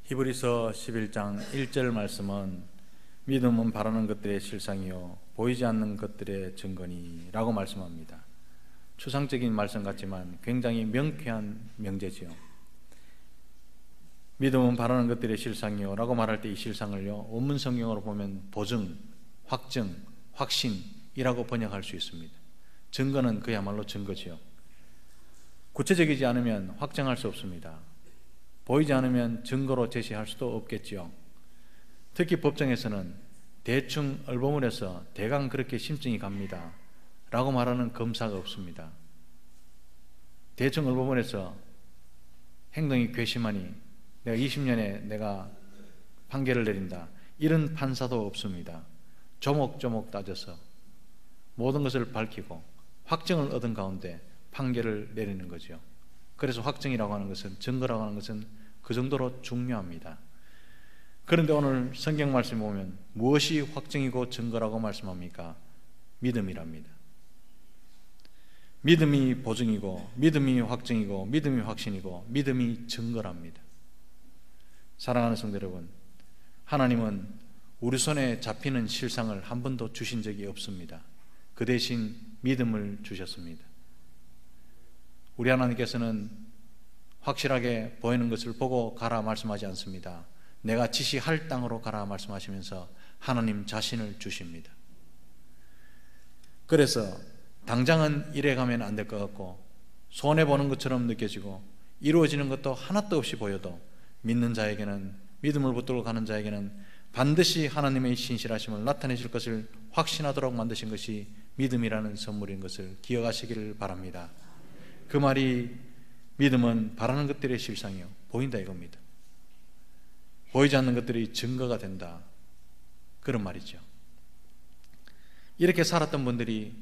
히브리서 11장 1절 말씀은 믿음은 바라는 것들의 실상이요 보이지 않는 것들의 증거니 라고 말씀합니다. 추상적인 말씀 같지만 굉장히 명쾌한 명제지요. 믿음은 바라는 것들의 실상이요 라고 말할 때 이 실상을요 원문 성경으로 보면 보증, 확증, 확신이라고 번역할 수 있습니다. 증거는 그야말로 증거지요. 구체적이지 않으면 확정할 수 없습니다. 보이지 않으면 증거로 제시할 수도 없겠지요. 특히 법정에서는 대충 얼버무려서 대강 그렇게 심증이 갑니다 라고 말하는 검사가 없습니다. 대충 얼버무려서 행동이 괘씸하니 내가 20년에 내가 판결을 내린다, 이런 판사도 없습니다. 조목조목 따져서 모든 것을 밝히고 확정을 얻은 가운데 판결을 내리는 거죠. 그래서 확정이라고 하는 것은, 증거라고 하는 것은 그 정도로 중요합니다. 그런데 오늘 성경 말씀 보면 무엇이 확정이고 증거라고 말씀합니까? 믿음이랍니다. 믿음이 보증이고, 믿음이 확정이고, 믿음이 확신이고, 믿음이 증거랍니다. 사랑하는 성도 여러분, 하나님은 우리 손에 잡히는 실상을 한 번도 주신 적이 없습니다. 그 대신 믿음을 주셨습니다. 우리 하나님께서는 확실하게 보이는 것을 보고 가라 말씀하지 않습니다. 내가 지시할 땅으로 가라 말씀하시면서 하나님 자신을 주십니다. 그래서 당장은 이래 가면 안 될 것 같고 손해보는 것처럼 느껴지고 이루어지는 것도 하나도 없이 보여도 믿는 자에게는, 믿음을 붙들고 가는 자에게는 반드시 하나님의 신실하심을 나타내실 것을 확신하도록 만드신 것이 믿음이라는 선물인 것을 기억하시기를 바랍니다. 그 말이 믿음은 바라는 것들의 실상이요 보인다 이겁니다. 보이지 않는 것들이 증거가 된다, 그런 말이죠. 이렇게 살았던 분들이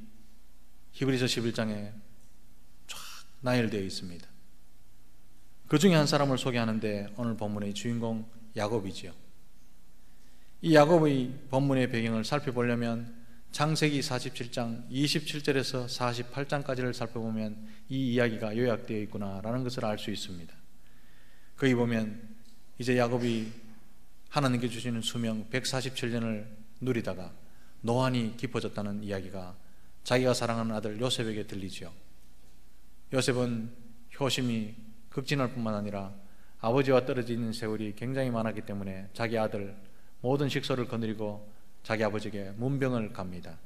히브리서 11장에 쫙 나열되어 있습니다. 그 중에 한 사람을 소개하는데 오늘 본문의 주인공 야곱이지요. 이 야곱의 본문의 배경을 살펴보려면 창세기 47장 27절에서 48장까지를 살펴보면 이 이야기가 요약되어 있구나라는 것을 알 수 있습니다. 거기 보면 이제 야곱이 하나님께 주시는 수명 147년을 누리다가 노안이 깊어졌다는 이야기가 자기가 사랑하는 아들 요셉에게 들리죠. 요셉은 효심이 극진할 뿐만 아니라 아버지와 떨어져 있는 세월이 굉장히 많았기 때문에 자기 아들 모든 식소를 거느리고 자기 아버지에게 문병을 갑니다.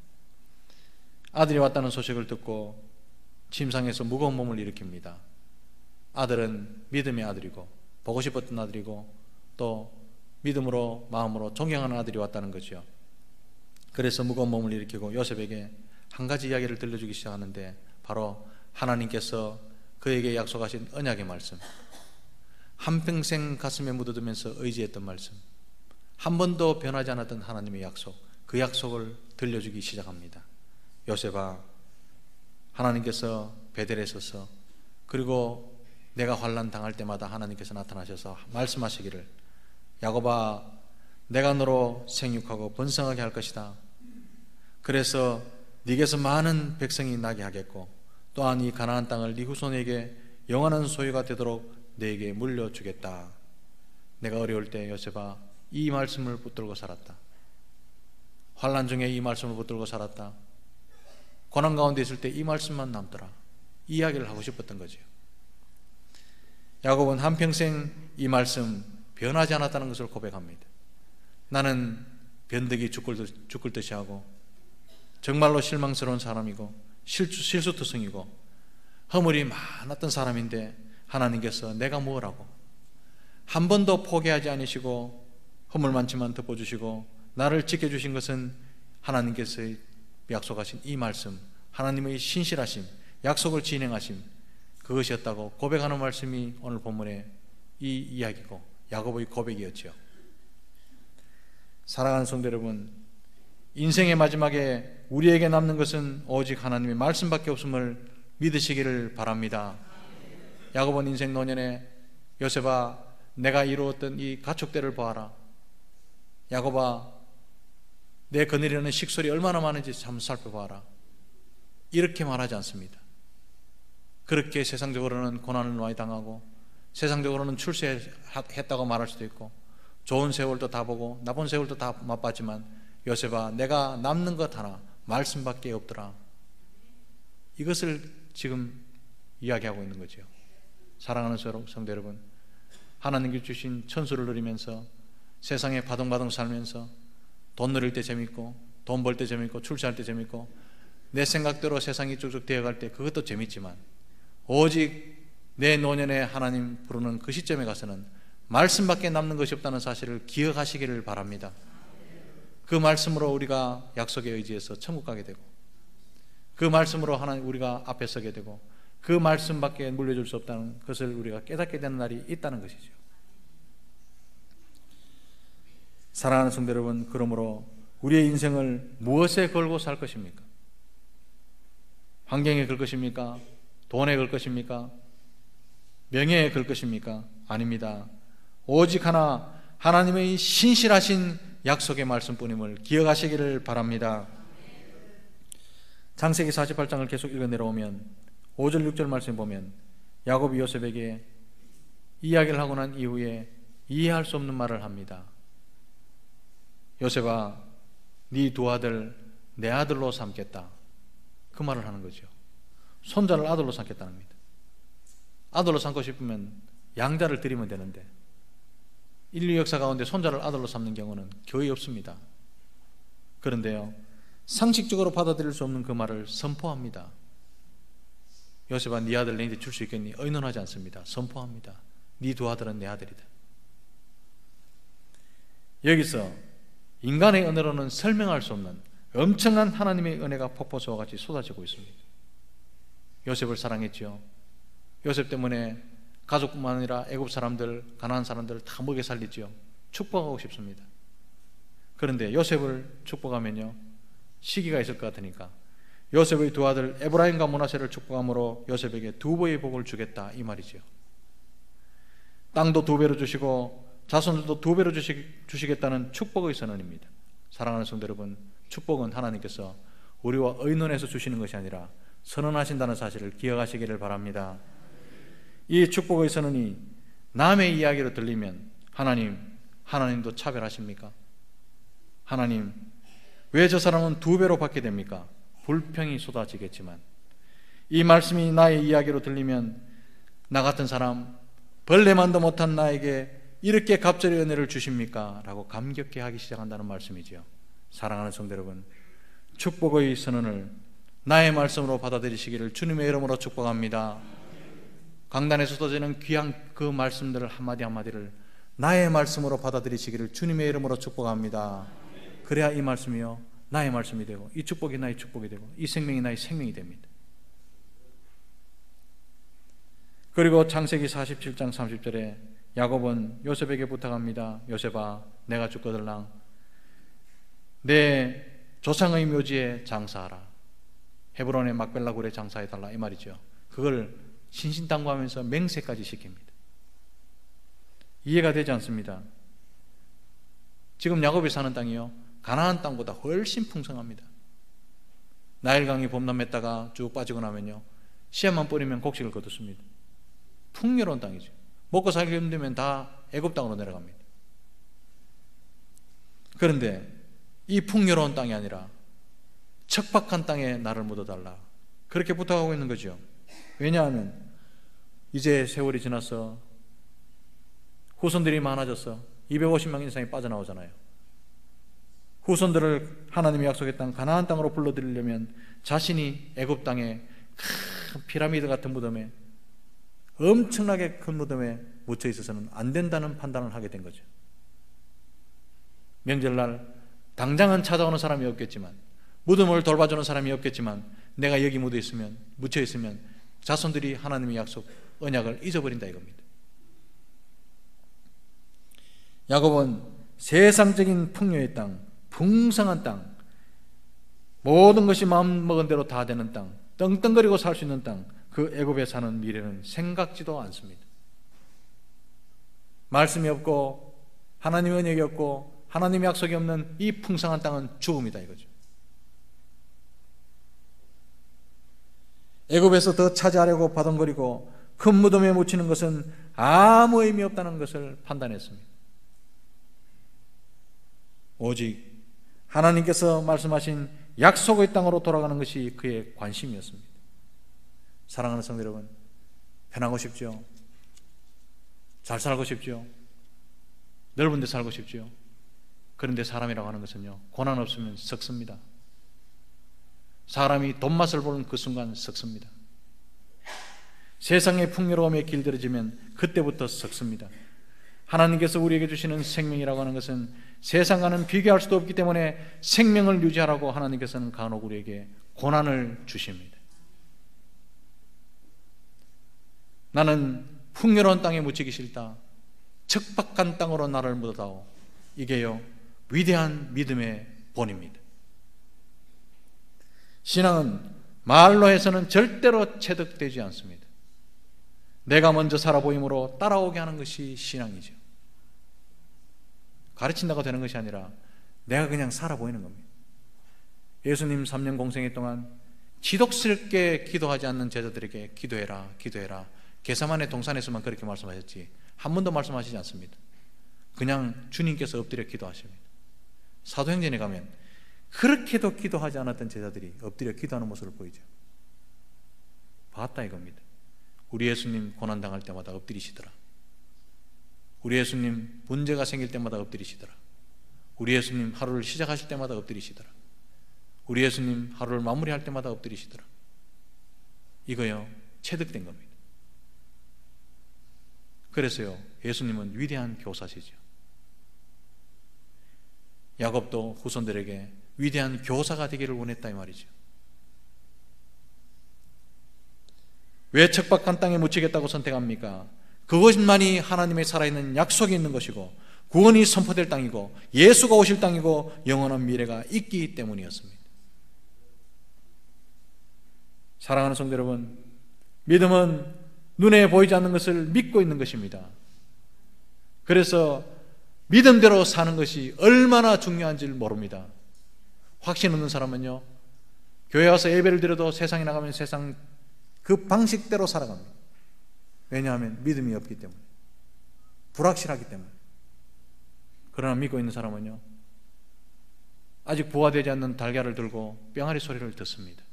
아들이 왔다는 소식을 듣고 침상에서 무거운 몸을 일으킵니다. 아들은 믿음의 아들이고 보고 싶었던 아들이고 또 믿음으로 마음으로 존경하는 아들이 왔다는 거죠. 그래서 무거운 몸을 일으키고 요셉에게 한 가지 이야기를 들려주기 시작하는데 바로 하나님께서 그에게 약속하신 언약의 말씀, 한평생 가슴에 묻어두면서 의지했던 말씀, 한 번도 변하지 않았던 하나님의 약속, 그 약속을 들려주기 시작합니다. 요셉아, 하나님께서 베델에 서서, 그리고 내가 환난 당할 때마다 하나님께서 나타나셔서 말씀하시기를, 야곱아, 내가 너로 생육하고 번성하게 할 것이다. 그래서 네게서 많은 백성이 나게 하겠고 또한 이 가나안 땅을 네 후손에게 영원한 소유가 되도록 네게 물려주겠다. 내가 어려울 때 요셉아, 이 말씀을 붙들고 살았다. 환난 중에 이 말씀을 붙들고 살았다. 고난 가운데 있을 때 이 말씀만 남더라. 이 이야기를 하고 싶었던 거죠. 야곱은 한평생 이 말씀 변하지 않았다는 것을 고백합니다. 나는 변덕이 죽을 듯이 하고 정말로 실망스러운 사람이고 실수투성이고 허물이 많았던 사람인데 하나님께서 내가 뭐라고 한 번도 포기하지 않으시고 허물 많지만 덮어주시고 나를 지켜주신 것은 하나님께서 약속하신 이 말씀, 하나님의 신실하심, 약속을 진행하심, 그것이었다고 고백하는 말씀이 오늘 본문의 이 이야기고 야곱의 고백이었죠. 사랑하는 성도 여러분, 인생의 마지막에 우리에게 남는 것은 오직 하나님의 말씀밖에 없음을 믿으시기를 바랍니다. 야곱은 인생 노년에 요셉아, 내가 이루었던 이 가축대를 보아라. 야곱아, 내 거느리는 식솔이 얼마나 많은지 한번 살펴봐라. 이렇게 말하지 않습니다. 그렇게 세상적으로는 고난을 많이 당하고 세상적으로는 출세했다고 말할 수도 있고 좋은 세월도 다 보고 나쁜 세월도 다 맛봤지만 요셉아 내가 남는 것 하나 말씀밖에 없더라. 이것을 지금 이야기하고 있는 거죠. 사랑하는 성도 여러분, 하나님께 주신 천수를 누리면서 세상에 바둥바둥 살면서 돈 누릴 때 재밌고 돈 벌 때 재밌고 출세할 때 재밌고 내 생각대로 세상이 쭉쭉 되어갈 때 그것도 재밌지만 오직 내 노년에 하나님 부르는 그 시점에 가서는 말씀밖에 남는 것이 없다는 사실을 기억하시기를 바랍니다. 그 말씀으로 우리가 약속에 의지해서 천국 가게 되고 그 말씀으로 하나님 우리가 앞에 서게 되고 그 말씀밖에 물려줄 수 없다는 것을 우리가 깨닫게 되는 날이 있다는 것이죠. 사랑하는 성도 여러분, 그러므로 우리의 인생을 무엇에 걸고 살 것입니까? 환경에 걸 것입니까? 돈에 걸 것입니까? 명예에 걸 것입니까? 아닙니다. 오직 하나 하나님의 신실하신 약속의 말씀뿐임을 기억하시기를 바랍니다. 창세기 48장을 계속 읽어 내려오면 5절 6절 말씀 보면 야곱이 요셉에게 이야기를 하고 난 이후에 이해할 수 없는 말을 합니다. 요셉아, 네 두 아들 내 아들로 삼겠다. 그 말을 하는 거죠. 손자를 아들로 삼겠다는 겁니다. 아들로 삼고 싶으면 양자를 드리면 되는데 인류 역사 가운데 손자를 아들로 삼는 경우는 거의 없습니다. 그런데요, 상식적으로 받아들일 수 없는 그 말을 선포합니다. 요셉아, 네 아들 내한테 줄 수 있겠니? 의논하지 않습니다. 선포합니다. 네 두 아들은 내 아들이다. 여기서 인간의 언어로는 설명할 수 없는 엄청난 하나님의 은혜가 폭포수와 같이 쏟아지고 있습니다. 요셉을 사랑했죠. 요셉 때문에 가족뿐만 아니라 애굽 사람들, 가나안 사람들 다 먹여 살리죠. 축복하고 싶습니다. 그런데 요셉을 축복하면요, 시기가 있을 것 같으니까 요셉의 두 아들 에브라임과 므낫세를 축복함으로 요셉에게 두 배의 복을 주겠다, 이 말이죠. 땅도 두 배로 주시고 자손들도 두 배로 주시겠다는 축복의 선언입니다. 사랑하는 성도 여러분, 축복은 하나님께서 우리와 의논해서 주시는 것이 아니라 선언하신다는 사실을 기억하시기를 바랍니다. 이 축복의 선언이 남의 이야기로 들리면 하나님도 차별하십니까? 하나님, 왜 저 사람은 두 배로 받게 됩니까? 불평이 쏟아지겠지만 이 말씀이 나의 이야기로 들리면 나 같은 사람, 벌레만도 못한 나에게 이렇게 갑절의 은혜를 주십니까? 라고 감격해 하기 시작한다는 말씀이지요. 사랑하는 성도 여러분, 축복의 선언을 나의 말씀으로 받아들이시기를 주님의 이름으로 축복합니다. 강단에서 쏟아지는 귀한 그 말씀들을 한마디 한마디를 나의 말씀으로 받아들이시기를 주님의 이름으로 축복합니다. 그래야 이 말씀이요, 나의 말씀이 되고 이 축복이 나의 축복이 되고 이 생명이 나의 생명이 됩니다. 그리고 창세기 47장 30절에 야곱은 요셉에게 부탁합니다. 요셉아, 내가 죽거들랑 내 조상의 묘지에 장사하라. 헤브론의 막벨라 굴에 장사해달라, 이 말이죠. 그걸 신신당부하면서 맹세까지 시킵니다. 이해가 되지 않습니다. 지금 야곱이 사는 땅이요, 가나안 땅보다 훨씬 풍성합니다. 나일강이 범람했다가 쭉 빠지고 나면요, 씨앗만 뿌리면 곡식을 거두습니다. 풍요로운 땅이죠. 먹고 살기 힘들면 다 애굽 땅으로 내려갑니다. 그런데 이 풍요로운 땅이 아니라 척박한 땅에 나를 묻어달라, 그렇게 부탁하고 있는 거죠. 왜냐하면 이제 세월이 지나서 후손들이 많아져서 250명 이상이 빠져나오잖아요. 후손들을 하나님이 약속했던 가나안 땅으로 불러들이려면 자신이 애굽 땅에 큰 피라미드 같은 무덤에, 엄청나게 큰 무덤에 묻혀 있어서는 안 된다는 판단을 하게 된 거죠. 명절날 당장은 찾아오는 사람이 없겠지만, 무덤을 돌봐주는 사람이 없겠지만, 내가 여기 묻혀 있으면 자손들이 하나님의 약속, 언약을 잊어버린다 이겁니다. 야곱은 세상적인 풍요의 땅, 풍성한 땅, 모든 것이 마음먹은 대로 다 되는 땅, 떵떵거리고 살 수 있는 땅, 그 애굽에 사는 미래는 생각지도 않습니다. 말씀이 없고 하나님의 언약이 없고 하나님의 약속이 없는 이 풍성한 땅은 죽음이다 이거죠. 애굽에서 더 차지하려고 바둥거리고 큰 무덤에 묻히는 것은 아무 의미 없다는 것을 판단했습니다. 오직 하나님께서 말씀하신 약속의 땅으로 돌아가는 것이 그의 관심이었습니다. 사랑하는 성도 여러분, 편하고 싶죠? 잘 살고 싶죠? 넓은 데 살고 싶죠? 그런데 사람이라고 하는 것은요, 고난 없으면 썩습니다. 사람이 돈 맛을 보는 그 순간 썩습니다. 세상의 풍요로움에 길들여지면 그때부터 썩습니다. 하나님께서 우리에게 주시는 생명이라고 하는 것은 세상과는 비교할 수도 없기 때문에 생명을 유지하라고 하나님께서는 간혹 우리에게 고난을 주십니다. 나는 풍요로운 땅에 묻히기 싫다. 척박한 땅으로 나를 묻어다오. 이게요, 위대한 믿음의 본입니다. 신앙은 말로 해서는 절대로 체득되지 않습니다. 내가 먼저 살아 보임으로 따라오게 하는 것이 신앙이죠. 가르친다고 되는 것이 아니라 내가 그냥 살아 보이는 겁니다. 예수님 3년 공생애 동안 지독스럽게 기도하지 않는 제자들에게 기도해라, 기도해라. 게세마네 동산에서만 그렇게 말씀하셨지 한 번도 말씀하시지 않습니다. 그냥 주님께서 엎드려 기도하십니다. 사도행전에 가면 그렇게도 기도하지 않았던 제자들이 엎드려 기도하는 모습을 보이죠. 봤다 이겁니다. 우리 예수님 고난당할 때마다 엎드리시더라. 우리 예수님 문제가 생길 때마다 엎드리시더라. 우리 예수님 하루를 시작하실 때마다 엎드리시더라. 우리 예수님 하루를 마무리할 때마다 엎드리시더라. 이거요, 체득된 겁니다. 그래서요, 예수님은 위대한 교사시죠. 야곱도 후손들에게 위대한 교사가 되기를 원했다 이 말이죠. 왜 척박한 땅에 묻히겠다고 선택합니까? 그것만이 하나님의 살아있는 약속이 있는 것이고 구원이 선포될 땅이고 예수가 오실 땅이고 영원한 미래가 있기 때문이었습니다. 사랑하는 성도 여러분, 믿음은 눈에 보이지 않는 것을 믿고 있는 것입니다. 그래서 믿음대로 사는 것이 얼마나 중요한지를 모릅니다. 확신 없는 사람은요, 교회 와서 예배를 드려도 세상에 나가면 세상 그 방식대로 살아갑니다. 왜냐하면 믿음이 없기 때문에, 불확실하기 때문에. 그러나 믿고 있는 사람은요, 아직 부화되지 않는 달걀을 들고 뿅아리 소리를 듣습니다.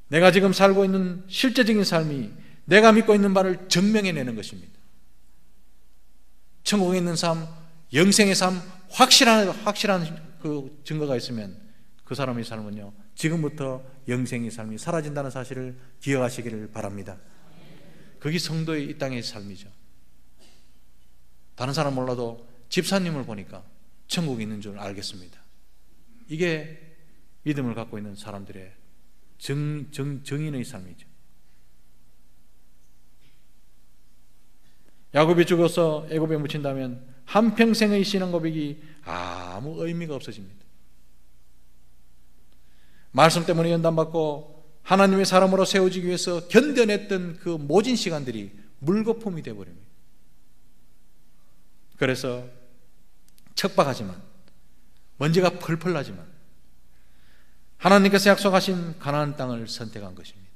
내가 지금 살고 있는 실제적인 삶이 내가 믿고 있는 바를 증명해내는 것입니다. 천국에 있는 삶, 영생의 삶, 확실한 그 증거가 있으면 그 사람의 삶은요, 지금부터 영생의 삶이 사라진다는 사실을 기억하시기를 바랍니다. 그게 성도의 이 땅의 삶이죠. 다른 사람 몰라도 집사님을 보니까 천국에 있는 줄 알겠습니다. 이게 믿음을 갖고 있는 사람들의 정인의 삶이죠. 야곱이 죽어서 애굽에 묻힌다면 한평생의 신앙 고백이 아무 의미가 없어집니다. 말씀 때문에 연단받고 하나님의 사람으로 세워지기 위해서 견뎌냈던 그 모진 시간들이 물거품이 되어버립니다. 그래서 척박하지만, 먼지가 펄펄 나지만 하나님께서 약속하신 가나안 땅을 선택한 것입니다.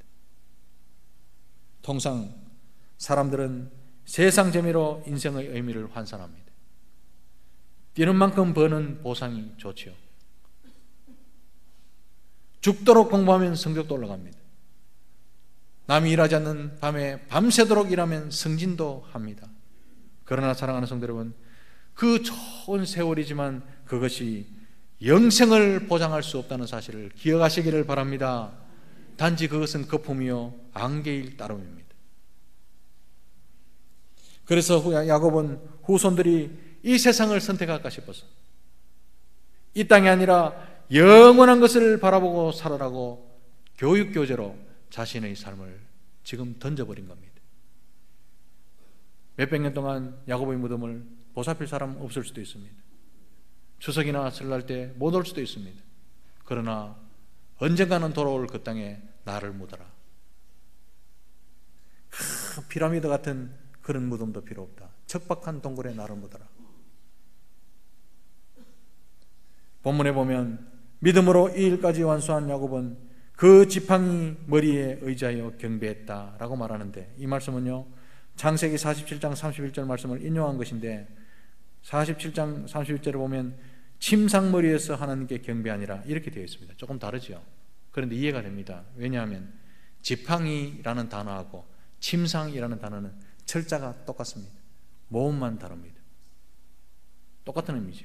통상 사람들은 세상 재미로 인생의 의미를 환산합니다. 뛰는 만큼 버는 보상이 좋지요. 죽도록 공부하면 성적도 올라갑니다. 남이 일하지 않는 밤에 밤새도록 일하면 승진도 합니다. 그러나 사랑하는 성도 여러분, 그 좋은 세월이지만 그것이 영생을 보장할 수 없다는 사실을 기억하시기를 바랍니다. 단지 그것은 거품이요 안개일 따름입니다. 그래서 야곱은 후손들이 이 세상을 선택할까 싶어서 이 땅이 아니라 영원한 것을 바라보고 살아라고 교육교재로 자신의 삶을 지금 던져버린 겁니다. 몇백 년 동안 야곱의 무덤을 보살필 사람 없을 수도 있습니다. 추석이나 설날 때 못 올 수도 있습니다. 그러나 언젠가는 돌아올 그 땅에 나를 묻어라. 피라미드 같은 그런 무덤도 필요 없다. 척박한 동굴에 나를 묻어라. 본문에 보면 믿음으로 이 일까지 완수한 야곱은 그 지팡이 머리에 의지하여 경배했다라고 말하는데, 이 말씀은요 창세기 47장 31절 말씀을 인용한 것인데, 47장 31절에 보면 침상머리에서 하나님께 경배하니라 이렇게 되어 있습니다. 조금 다르죠. 그런데 이해가 됩니다. 왜냐하면 지팡이라는 단어하고 침상이라는 단어는 철자가 똑같습니다. 모음만 다릅니다. 똑같은 의미죠.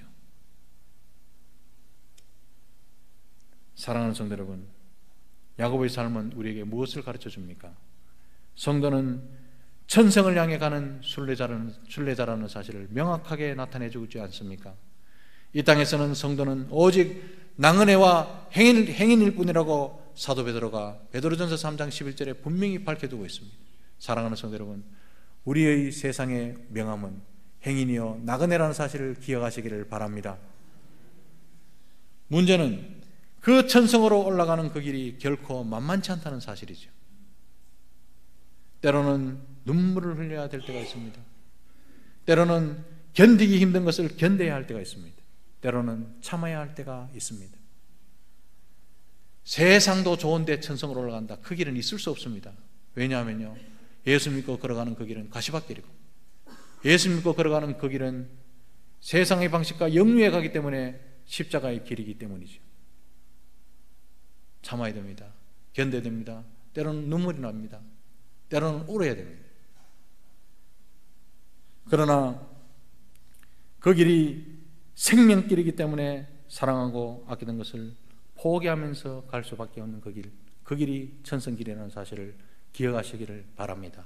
사랑하는 성도 여러분, 야고보의 삶은 우리에게 무엇을 가르쳐 줍니까? 성도는 천성을 향해 가는 순례자라는 사실을 명확하게 나타내 주지 않습니까? 이 땅에서는 성도는 오직 낭은혜와 행인일 뿐이라고 사도 베드로가 베드로전서 3장 11절에 분명히 밝혀두고 있습니다. 사랑하는 성도 여러분, 우리의 세상의 명함은 행인이요 나그네라는 사실을 기억하시기를 바랍니다. 문제는 그 천성으로 올라가는 그 길이 결코 만만치 않다는 사실이죠. 때로는 눈물을 흘려야 될 때가 있습니다. 때로는 견디기 힘든 것을 견뎌야 할 때가 있습니다. 때로는 참아야 할 때가 있습니다. 세상도 좋은데 천성으로 올라간다, 그 길은 있을 수 없습니다. 왜냐하면요, 예수 믿고 걸어가는 그 길은 가시밭길이고, 예수 믿고 걸어가는 그 길은 세상의 방식과 역류해 가기 때문에 십자가의 길이기 때문이죠. 참아야 됩니다. 견뎌야 됩니다. 때로는 눈물이 납니다. 때로는 울어야 됩니다. 그러나 그 길이 생명길이기 때문에 사랑하고 아끼던 것을 포기하면서 갈 수밖에 없는 그 길, 그 길이 천성길이라는 사실을 기억하시기를 바랍니다.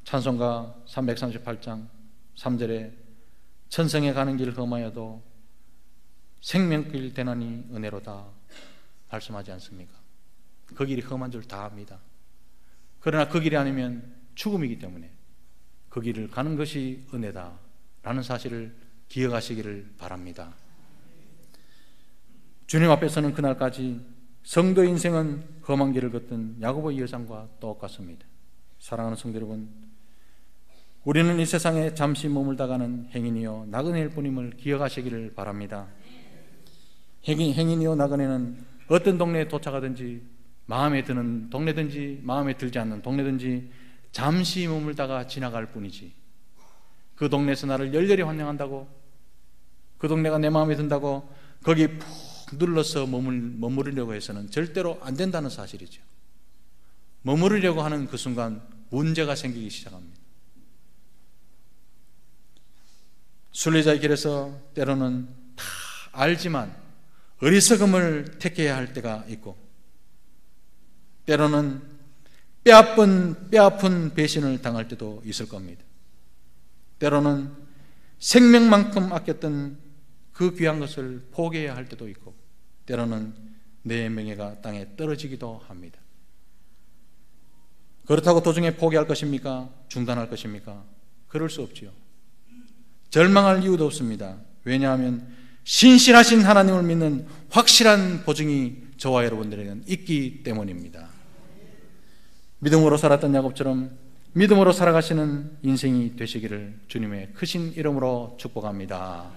찬송가 338장 3절에 천성에 가는 길 험하여도 생명길 되나니 은혜로다 말씀하지 않습니까? 그 길이 험한 줄 다 압니다. 그러나 그 길이 아니면 죽음이기 때문에 그 길을 가는 것이 은혜다 라는 사실을 기억하시기를 바랍니다. 주님 앞에서는 그날까지 성도의 인생은 험한 길을 걷던 야고보의 여정과 똑같습니다. 사랑하는 성도 여러분, 우리는 이 세상에 잠시 머물다가는 행인이요 나그네일 뿐임을 기억하시기를 바랍니다. 행인이요 나그네는 어떤 동네에 도착하든지, 마음에 드는 동네든지 마음에 들지 않는 동네든지 잠시 머물다가 지나갈 뿐이지, 그 동네에서 나를 열렬히 환영한다고, 그 동네가 내 마음에 든다고 거기 푹 눌러서 머무르려고 해서는 절대로 안 된다는 사실이죠. 머무르려고 하는 그 순간 문제가 생기기 시작합니다. 순례자의 길에서 때로는 다 알지만 어리석음을 택해야 할 때가 있고, 때로는 뼈아픈 배신을 당할 때도 있을 겁니다. 때로는 생명만큼 아꼈던 그 귀한 것을 포기해야 할 때도 있고, 때로는 내 명예가 땅에 떨어지기도 합니다. 그렇다고 도중에 포기할 것입니까? 중단할 것입니까? 그럴 수 없지요. 절망할 이유도 없습니다. 왜냐하면 신실하신 하나님을 믿는 확실한 보증이 저와 여러분들에게는 있기 때문입니다. 믿음으로 살았던 야곱처럼 믿음으로 살아가시는 인생이 되시기를 주님의 크신 이름으로 축복합니다.